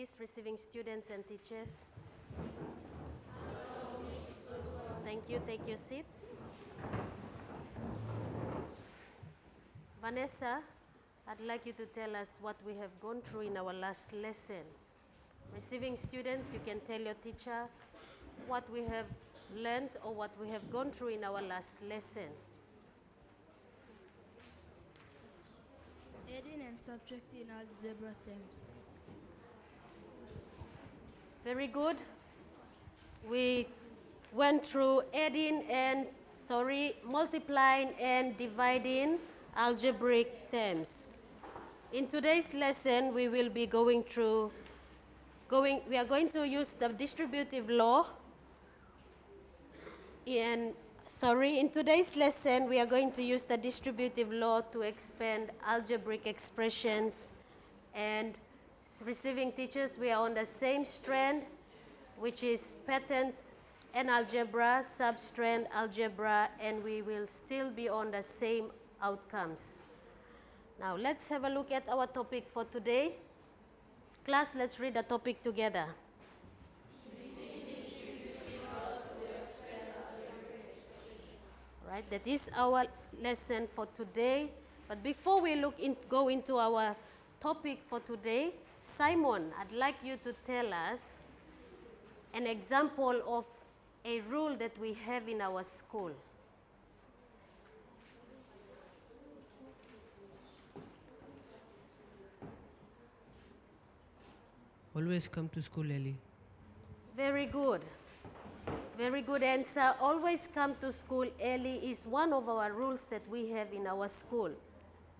please, receiving students and teachers. Thank you. Take your seats. Vanessa, I'd like you to tell us what we have gone through in our last lesson. Receiving students, you can tell your teacher what we have learned or what we have gone through in our last lesson. Adding and subtracting algebra terms. Very good. We went through multiplying and dividing algebraic terms. In today's lesson, we will be we are going to use the distributive law. In today's lesson, we are going to use the distributive law to expand algebraic expressions. And receiving teachers, we are on the same strand, which is patterns and algebra, substrand algebra, and we will still be on the same outcomes. Now, let's have a look at our topic for today. Class, let's read the topic together. Right, that is our lesson for today. But before we go into our topic for today, Simon, I'd like you to tell us an example of a rule that we have in our school. Always come to school early. Very good. Very good answer. Always come to school early is one of our rules that we have in our school.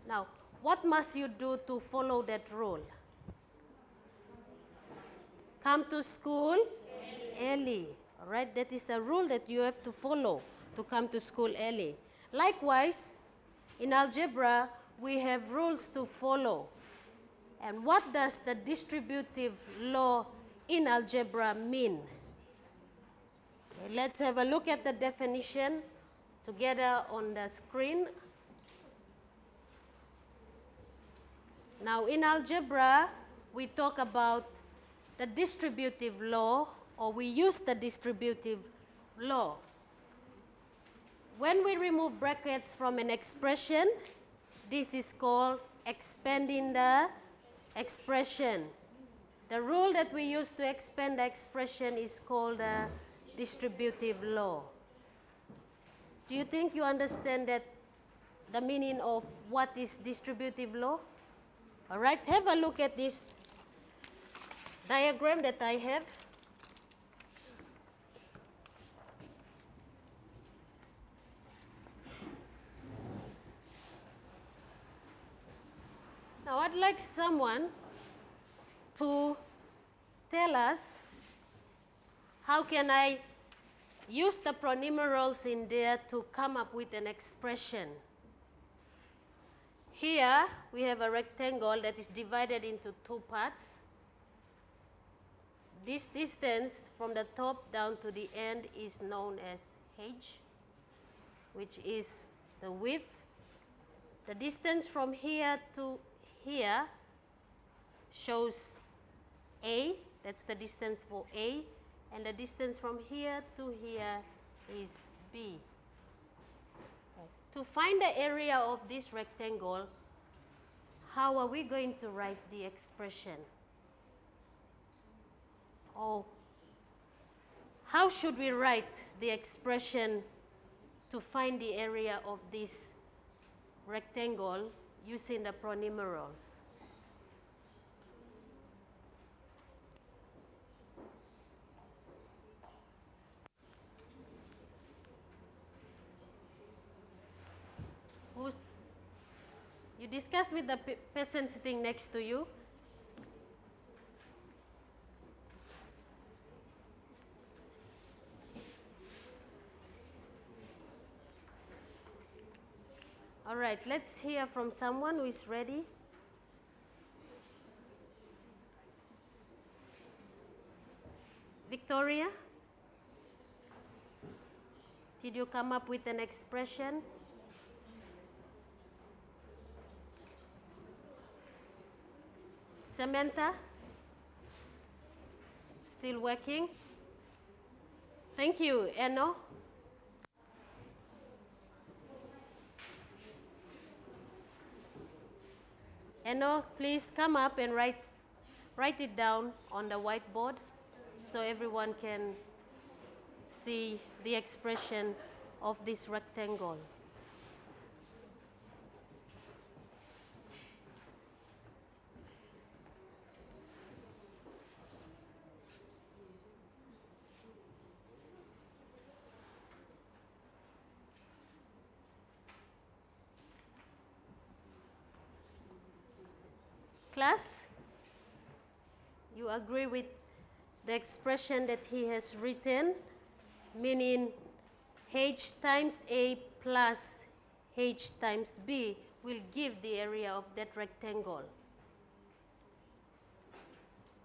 Now, what must you do to follow that rule? Come to school early. All right, that is the rule that you have to follow to come to school early. Likewise, in algebra, we have rules to follow. And what does the distributive law in algebra mean? Okay, let's have a look at the definition together on the screen. Now, in algebra, we talk about the distributive law, or we use the distributive law. When we remove brackets from an expression, this is called expanding the expression. The rule that we use to expand the expression is called the distributive law. Do you think you understand that the meaning of what is distributive law? All right, have a look at this diagram that I have. Now, I'd like someone to tell us how can I use the pronumerals in there to come up with an expression. Here, we have a rectangle that is divided into two parts. This distance from the top down to the end is known as h, which is the width. The distance from here to here shows A, that's the distance for A, and the distance from here to here is B. Okay. To find the area of this rectangle, how are we going to write the expression? Or how should we write the expression to find the area of this rectangle using the pronumerals? You discuss with the person sitting next to you. All right, let's hear from someone who is ready. Victoria, did you come up with an expression? Samantha, still working? Thank you. Eno? Eno, please come up and write it down on the whiteboard so everyone can see the expression of this rectangle. Class, you agree with the expression that he has written, meaning h times a plus h times b will give the area of that rectangle.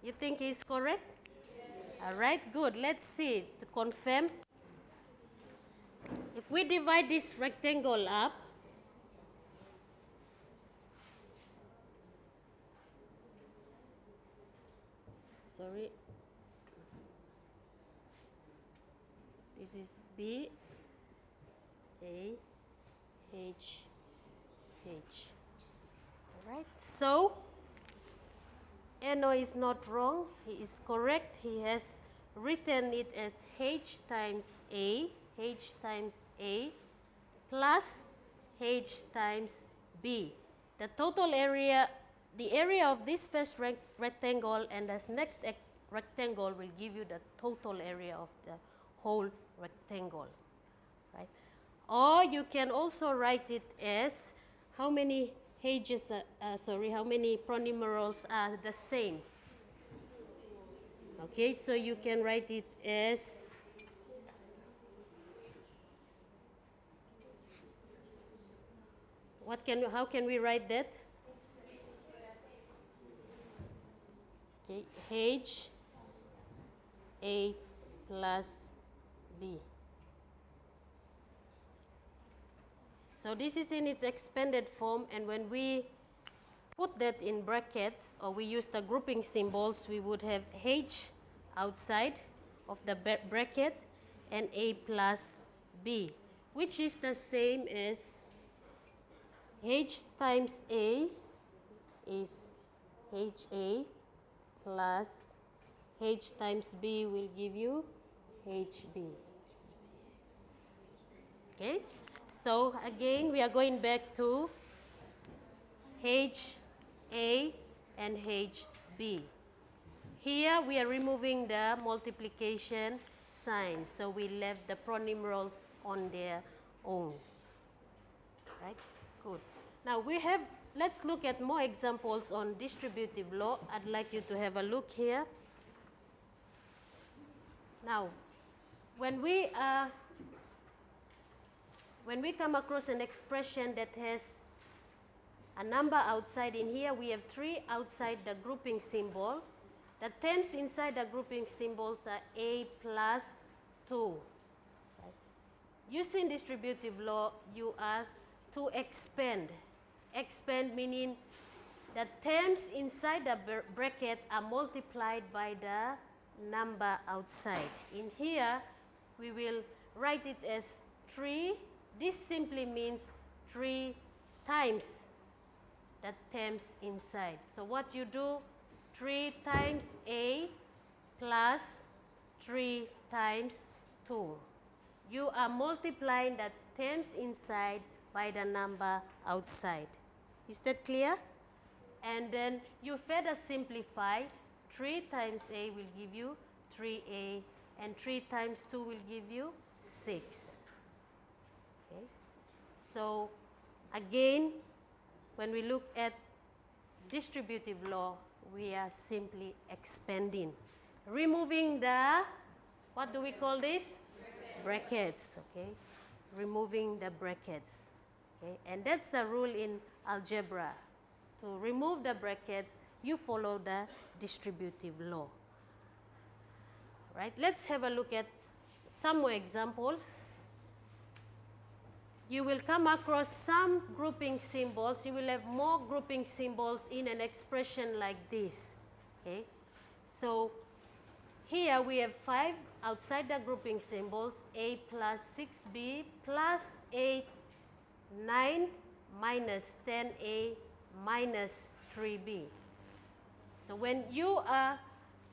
You think he's correct? Yes. All right, good. Let's see to confirm. If we divide this rectangle up, sorry, this is B, A, H, H. All right, so Eno is not wrong, he is correct. He has written it as H times A plus H times B. The total area, the area of this first rectangle and this next rectangle will give you the total area of the whole rectangle, right? Or you can also write it as how many how many pronumerals are the same? Okay, so you can write it as how can we write that? Okay, H A plus B. So this is in its expanded form, and when we put that in brackets or we use the grouping symbols, we would have H outside of the bracket and A plus B, which is the same as H times A is HA plus H times B will give you HB. Okay, so again we are going back to HA and HB. Here we are removing the multiplication sign, so we left the pronumerals on their own. Right? Good. Now let's look at more examples on distributive law. I'd like you to have a look here. Now, when we come across an expression that has a number outside, in here we have 3 outside the grouping symbol. The terms inside the grouping symbols are A plus 2. Right? Using distributive law, you are to expand. Expand meaning the terms inside the bracket are multiplied by the number outside. In here, we will write it as 3. This simply means 3 times the terms inside. So what you do, 3 times A plus 3 times 2. You are multiplying the terms inside by the number outside. Is that clear? And then you further simplify. 3 times A will give you 3A, and 3 times 2 will give you 6. Okay. So again, when we look at distributive law, we are simply expanding. Removing the, what do we call this? Brackets, okay? Removing the brackets, okay? And that's the rule in algebra. To remove the brackets, you follow the distributive law. Right? Let's have a look at some more examples. You will come across some grouping symbols. You will have more grouping symbols in an expression like this. Okay? So here we have 5 outside the grouping symbols, A plus 6B plus A 9 minus 10A minus 3B. So when you are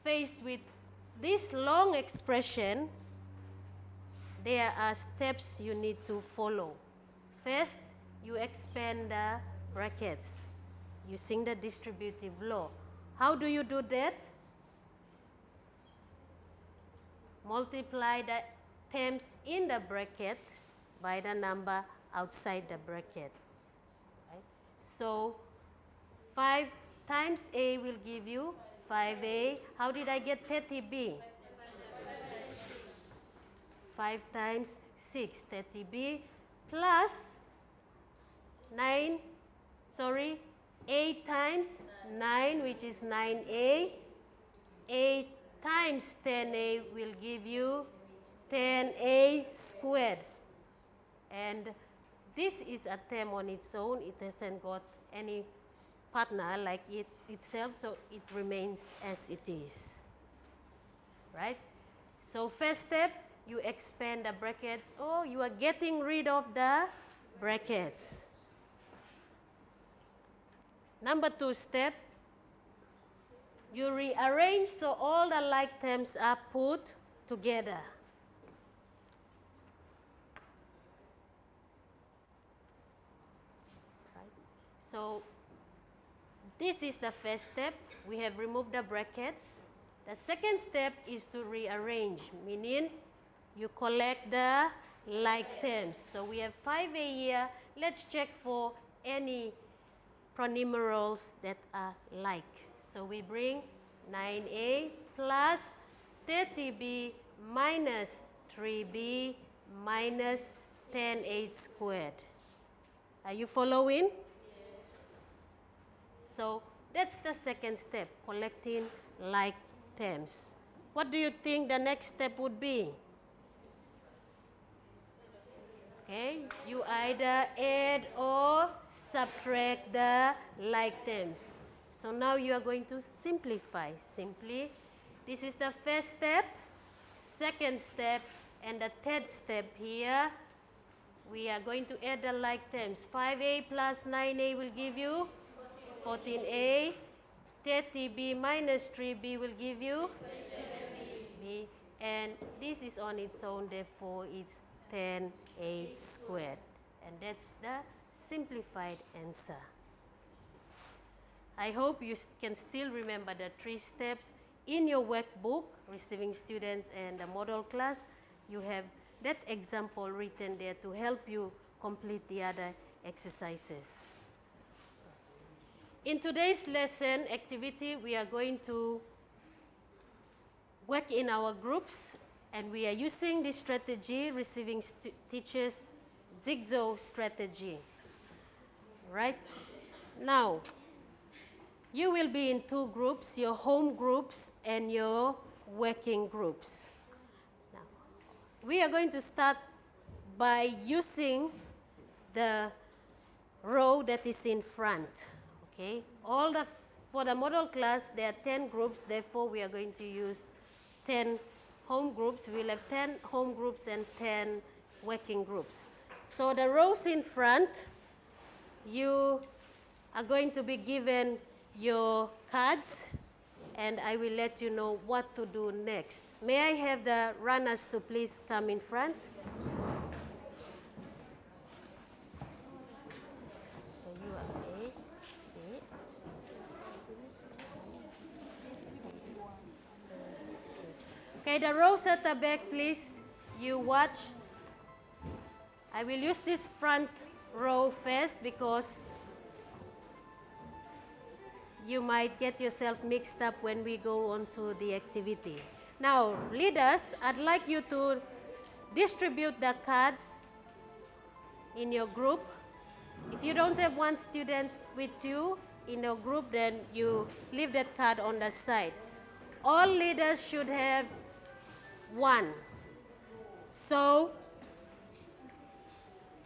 faced with this long expression, there are steps you need to follow. First, you expand the brackets using the distributive law. How do you do that? Multiply the terms in the bracket by the number outside the bracket. Right? So 5 times A will give you 5A. How did I get 30B? 5 times 6, 30B plus 8 times 9, which is 9A. 8 times 10A will give you 10A squared. And this is a term on its own. It hasn't got any partner like it itself, so it remains as it is. Right? So first step, you expand the brackets. Oh, you are getting rid of the brackets. Number 2 step, you rearrange so all the like terms are put together. Right? So this is the first step. We have removed the brackets. The second step is to rearrange, meaning you collect the like terms. So we have 5A here. Let's check for any pronumerals that are like. So we bring 9A plus 30B minus 3B minus 10A squared. Are you following? Yes. So that's the second step, collecting like terms. What do you think the next step would be? Okay, you either add or subtract the like terms. So now you are going to simplify. Simply, this is the first step, second step, and the third step here. We are going to add the like terms. 5A plus 9A will give you 14A. 30B minus 3B will give you 6B. And this is on its own, therefore it's 10A squared. And that's the simplified answer. I hope you can still remember the 3 steps. In your workbook, Receiving Students and the model class, you have that example written there to help you complete the other exercises. In today's lesson activity, we are going to work in our groups, and we are using this strategy, Receiving Teachers Zigzag strategy. Right? Now, you will be in 2 groups, your home groups and your working groups. Now, we are going to start by using the row that is in front. Okay? For the model class, there are 10 groups, therefore we are going to use 10 home groups. We will have 10 home groups and 10 working groups. So the rows in front, you are going to be given your cards, and I will let you know what to do next. May I have the runners to please come in front? So you are A. Okay, the rows at the back, please. You watch. I will use this front row first because you might get yourself mixed up when we go on to the activity. Now, leaders, I'd like you to distribute the cards in your group. If you don't have one student with you in your group, then you leave that card on the side. All leaders should have one. So,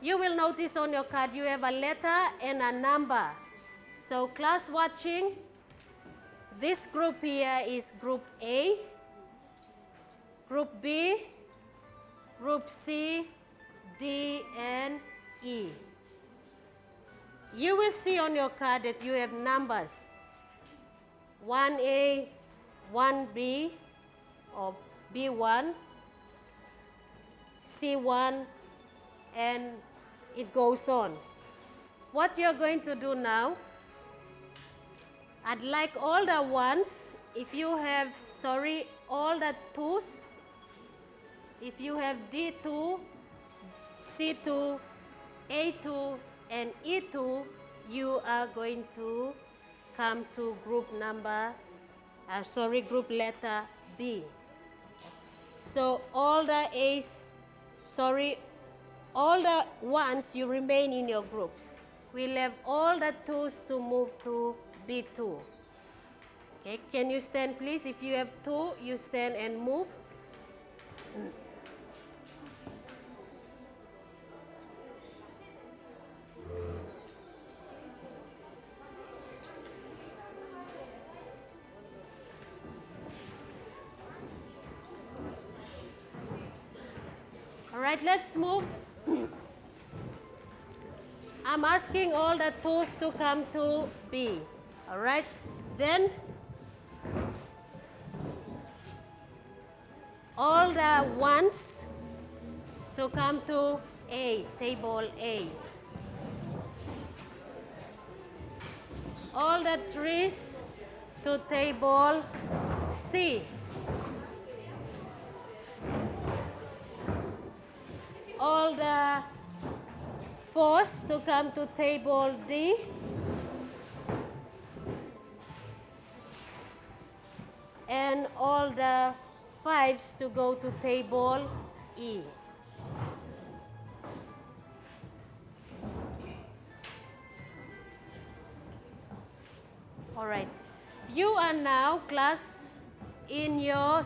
you will notice on your card you have a letter and a number. So class watching, this group here is group A, Group B, Group C, D, and E. You will see on your card that you have numbers 1A, 1B, or B1, C1, and it goes on. What you're going to do now, I'd like all the ones, if you have, all the twos, if you have D2, C2, A2, and E2, you are going to come to group group letter B. So all the A's, all the ones, you remain in your groups. We'll have all the twos to move to B2. Okay, can you stand please? If you have two, you stand and move. All right, let's move. I'm asking all the twos to come to B. All right, then all the ones to come to A, table A. All the threes to table C. All the fours to come to table D. And all the fives to go to table E. All right. You are now, class, in your,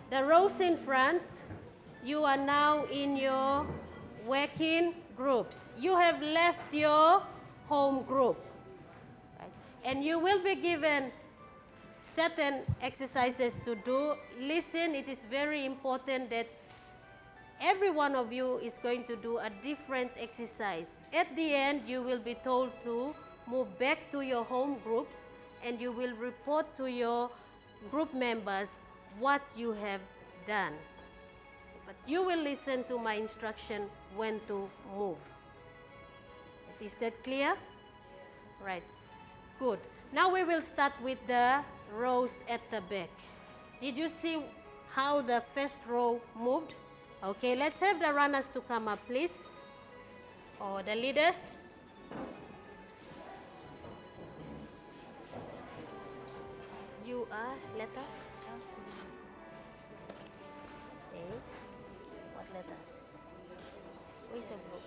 the rows in front, you are now in your working groups. You have left your home group. Right? And you will be given certain exercises to do. Listen, it is very important that every one of you is going to do a different exercise. At the end, you will be told to move back to your home groups and you will report to your group members what you have done. But you will listen to my instruction when to move. Is that clear? Right. Good. Now we will start with the rows at the back. Did you see how the first row moved? Okay, let's have the runners to come up, please. Or the leaders. You are letter? A. What letter? Who is your group?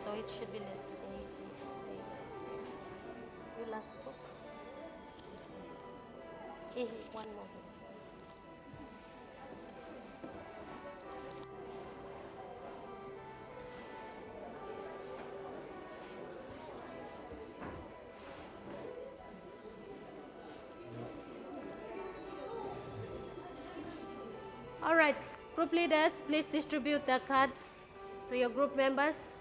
So it should be letter A, B, C. You last group? A, one more. All right, group leaders, please distribute the cards to your group members.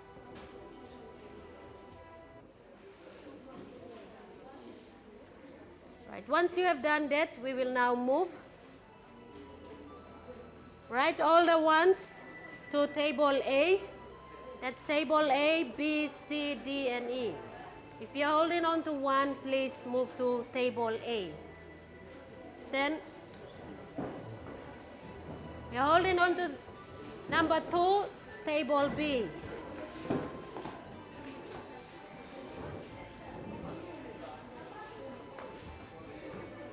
Right, once you have done that, we will now move. Right, all the ones to table A. That's table A, B, C, D, and E. If you're holding on to one, please move to table A. Stand. You're holding on to number 2, table B.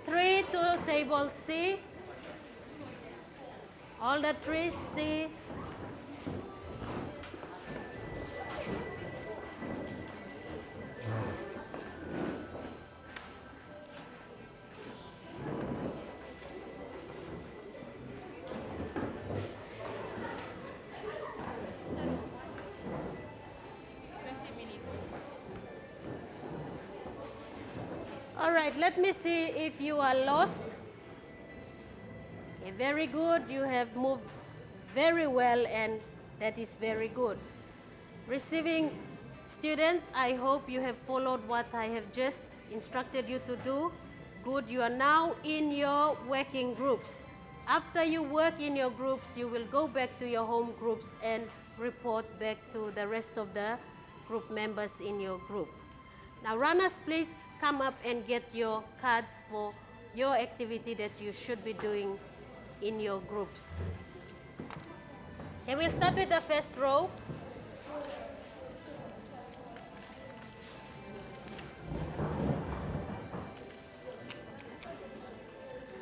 Three to table C. All the trees C. All right, let me see if you are lost. Okay, very good. You have moved very well, and that is very good. Receiving students, I hope you have followed what I have just instructed you to do. Good, you are now in your working groups. After you work in your groups, you will go back to your home groups and report back to the rest of the group members in your group. Now runners, please come up and get your cards for your activity that you should be doing in your groups. Okay, we'll start with the first row.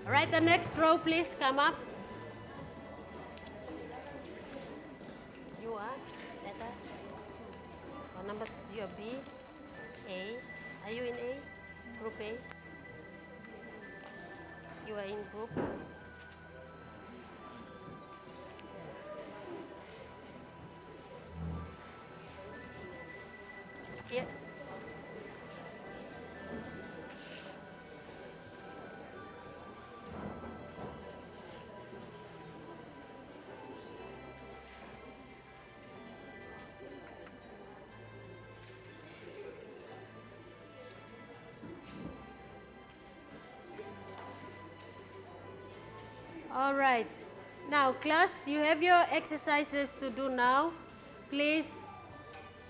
All right, the next row, please come up. You are letter. Or number, you are B, A. Are you in A? Group A? You are in group? Here. All right. Now, class, you have your exercises to do now. Please,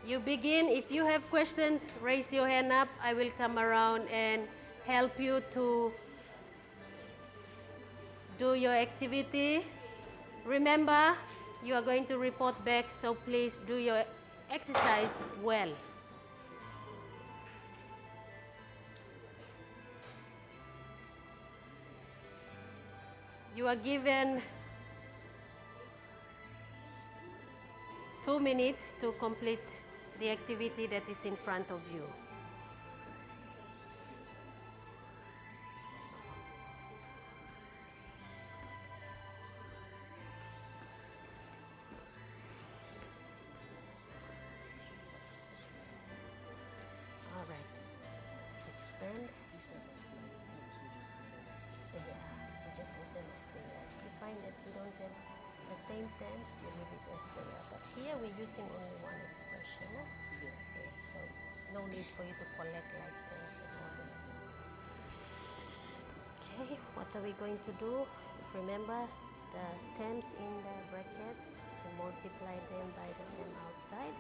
you begin. If you have questions, raise your hand up. I will come around and help you to do your activity. Remember, you are going to report back, so please do your exercise well. You are given 2 minutes to complete the activity that is in front of you. All right. Expand. Just let them stay there. If you find that you don't have the same terms, you leave it as they are. But here we're using only one expression. Okay, so no need for you to collect like terms and all this. Okay, what are we going to do? Remember the terms in the brackets, you multiply them by the term outside.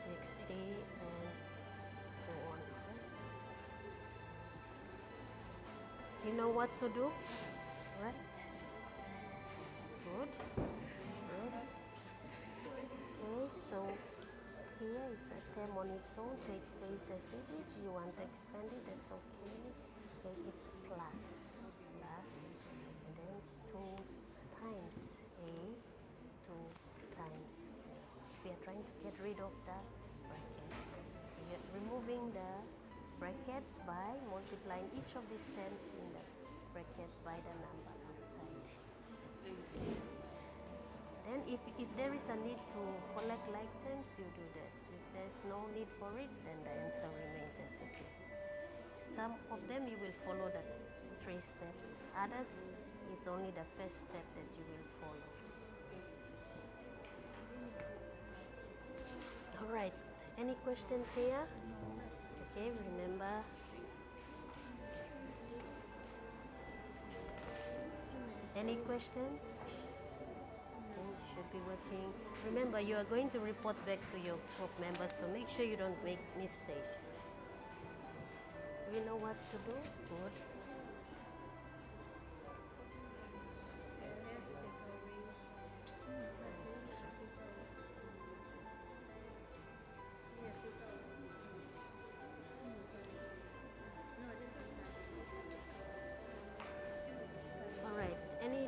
60 and go on. You know what to do, right? Good. Yes. Okay, so here it's a term on its own, so it stays as it is. You want to expand it, that's okay. Okay, it's plus, and then 2 times A, 2 times 4. We are trying to get rid of the brackets. We are removing the brackets by multiplying each of these terms in the bracket by the number outside. Then if there is a need to collect like terms, you do that. If there's no need for it, then the answer remains as it is. Some of them you will follow the 3 steps. Others, it's only the first step that you will follow. All right, any questions here? Okay, remember. Any questions? Okay, you should be working. Remember, you are going to report back to your group members, so make sure you don't make mistakes. Do you know what to do? Good.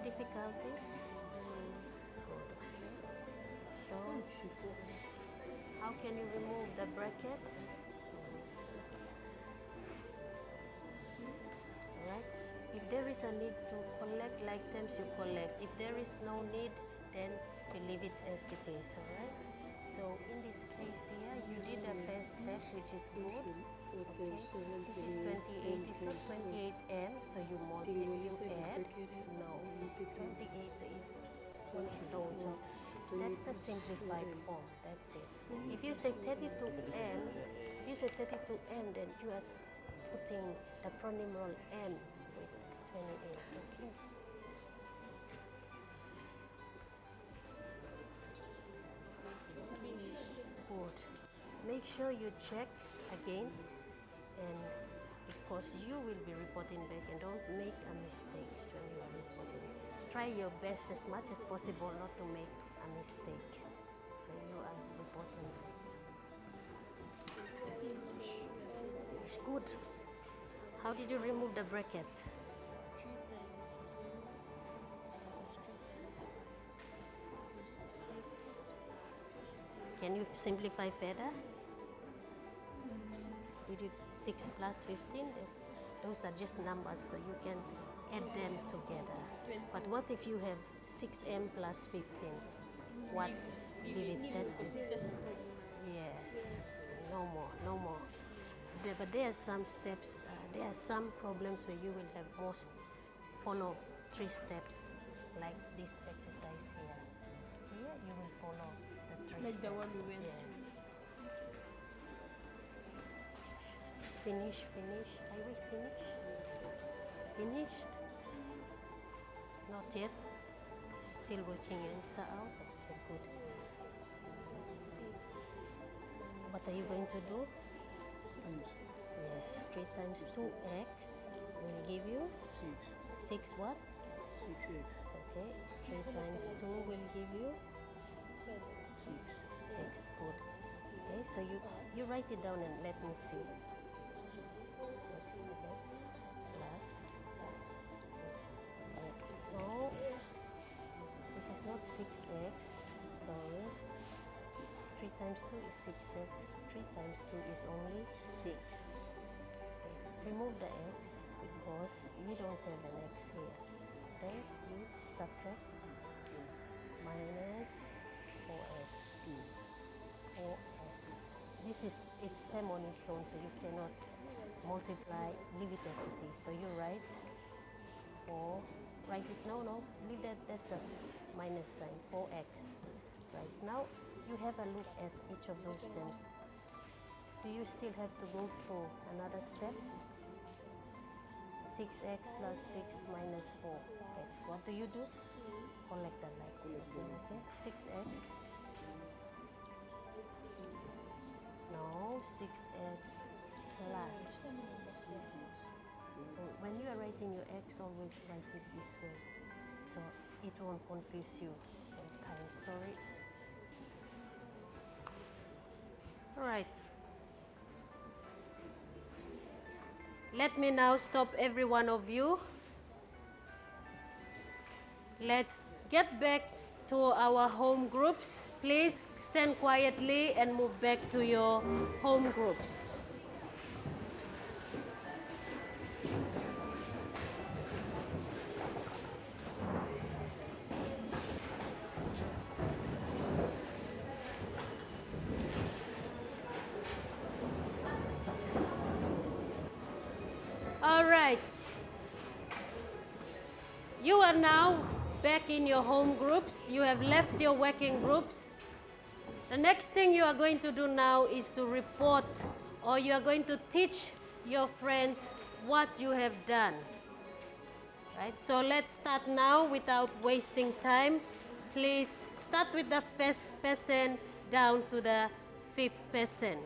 Difficulties? Good. So, how can you remove the brackets? Alright. If there is a need to collect like terms, you collect. If there is no need, then you leave it as it is. Alright. So in this case here, you did the first step, which is good. Okay, this is 28, it's not 28 m, so you multiply, you add. No, it's 28, so it's so and so. That's the simplified form, that's it. If you say 32m, if you say 32m, then you are putting the pronumeral m with 28, okay? Good. Make sure you check again, and because you will be reporting back, and don't make a mistake when you are reporting. Try your best as much as possible not to make a mistake when you are reporting back. Finish. Good. How did you remove the bracket? Can you simplify further? Did you 6 plus 15? Those are just numbers, so you can add them together. But what if you have 6m plus 15? What? Leave it, that's it. Yes, no more, no more. But there are some steps, there are some problems where you will have most follow 3 steps, like this exercise here. Here you will follow the 3 Like steps. the one we went yeah. Finish, finish. Are we finished? Finished? Not yet. Still working your answer out. Okay, good. What are you going to do? Yes, 3 times 2x will give you 6 what? 6x. Okay, 3 times 2 will give you 6. Good. Okay, so you write it down and let me see. 6x plus x. No, this is not 6x. Sorry. 3 times 2 is 6x. 3 times 2 is only 6. Okay. Remove the x because we don't have an x here. Then you subtract minus 4x. 4x. This is, it's term on its own, so you cannot multiply, leave it as it is. So you write 4, write it, no, leave that, that's a minus sign, 4x. Right, now you have a look at each of those terms. Do you still have to go through another step? 6x plus 6 minus 4x. What do you do? Collect the like. Okay, 6x. No, 6x plus. So when you are writing your x, always write it this way, so it won't confuse you at times. Sorry. All right. Let me now stop every one of you. Let's get back to our home groups. Please stand quietly and move back to your home groups. All right. You are now back in your home groups. You have left your working groups. The next thing you are going to do now is to report, or you are going to teach your friends what you have done. Right? So let's start now without wasting time. Please start with the first person down to the 5th person.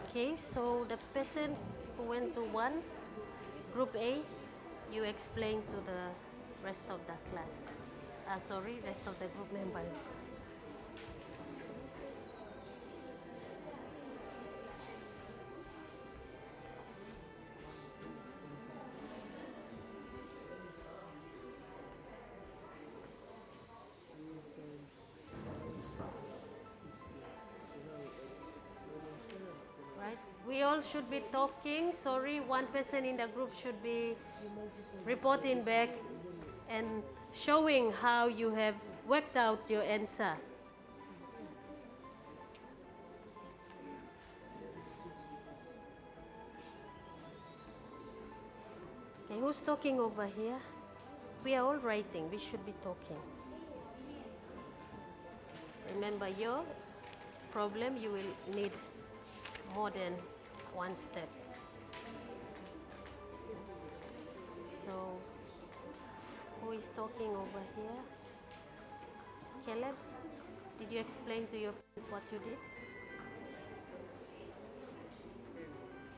Okay, so the person who went to 1, Group A, you explain to the rest of the class. Rest of the group members. Right? We all should be talking. Sorry, one person in the group should be reporting back, and showing how you have worked out your answer. Okay, who's talking over here? We are all writing. We should be talking. Remember, your problem, you will need more than one step. So, who is talking over here? Caleb, did you explain to your friends what you did?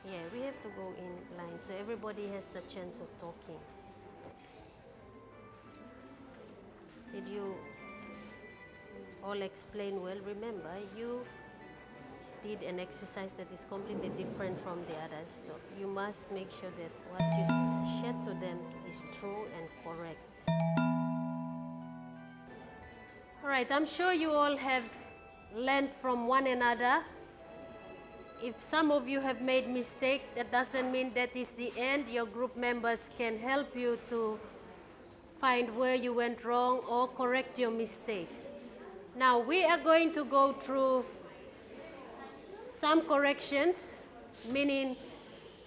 Yeah, we have to go in line, so everybody has the chance of talking. Did you all explain well? Remember, you did an exercise that is completely different from the others, so you must make sure that what you shared to them is true and correct. All right, I'm sure you all have learned from one another. If some of you have made mistake, that doesn't mean that is the end. Your group members can help you to find where you went wrong or correct your mistakes. Now we are going to go through some corrections, meaning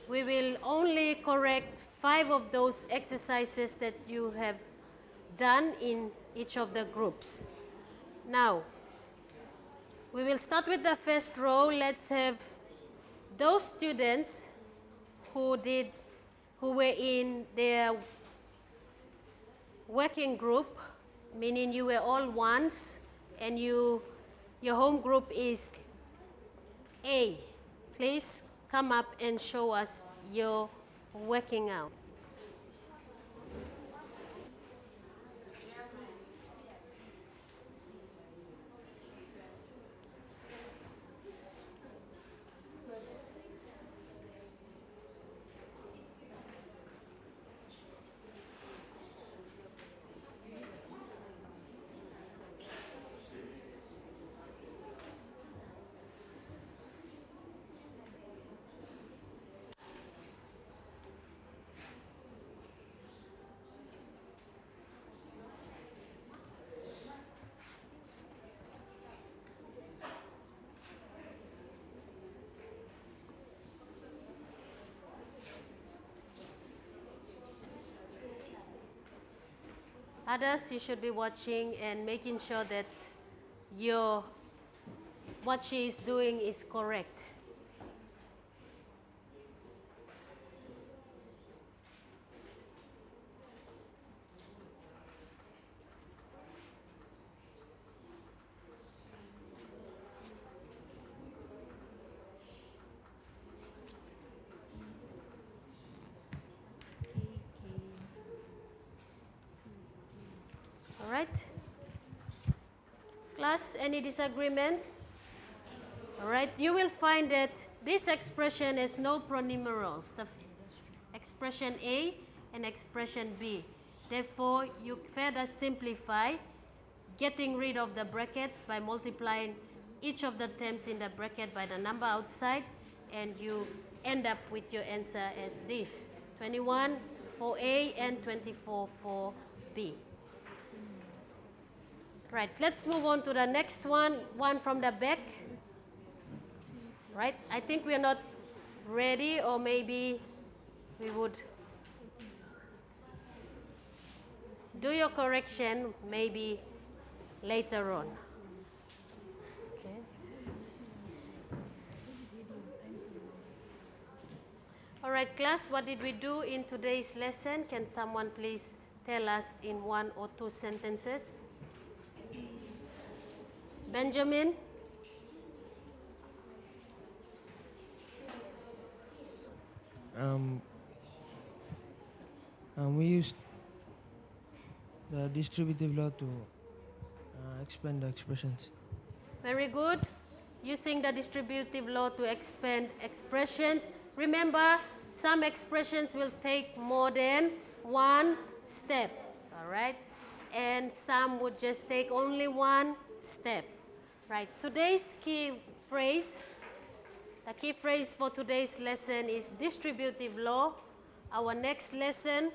we will only correct 5 of those exercises that you have done in each of the groups. Now, we will start with the first row. Let's have those students who were in their working group, meaning you were all ones, and your home group is A. Please come up and show us your working out. Others, you should be watching and making sure that what she is doing is correct. All right. Class, any disagreement? All right, you will find that this expression has no pronumerals, the expression A and expression B. Therefore, you further simplify, getting rid of the brackets by multiplying each of the terms in the bracket by the number outside, and you end up with your answer as this: 21 for A and 24 for B. Right, let's move on to the next one from the back. Right, I think we are not ready, or maybe we would do your correction maybe later on. Okay. All right, class, what did we do in today's lesson? Can someone please tell us in 1 or 2 sentences? Benjamin? We used the distributive law to explain the expressions. Very good. Using the distributive law to expand expressions. Remember, some expressions will take more than one step, all right? And some would just take only one step, right? Today's key phrase, the key phrase for today's lesson is distributive law. Our next lesson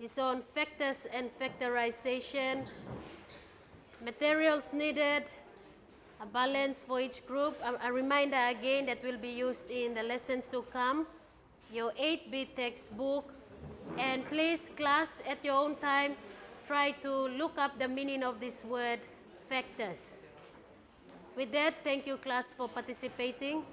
is on factors and factorization, materials needed, a balance for each group. A reminder again that will be used in the lessons to come, your 8B textbook. And please, class, at your own time, try to look up the meaning of this word, factors. With that, thank you, class, for participating.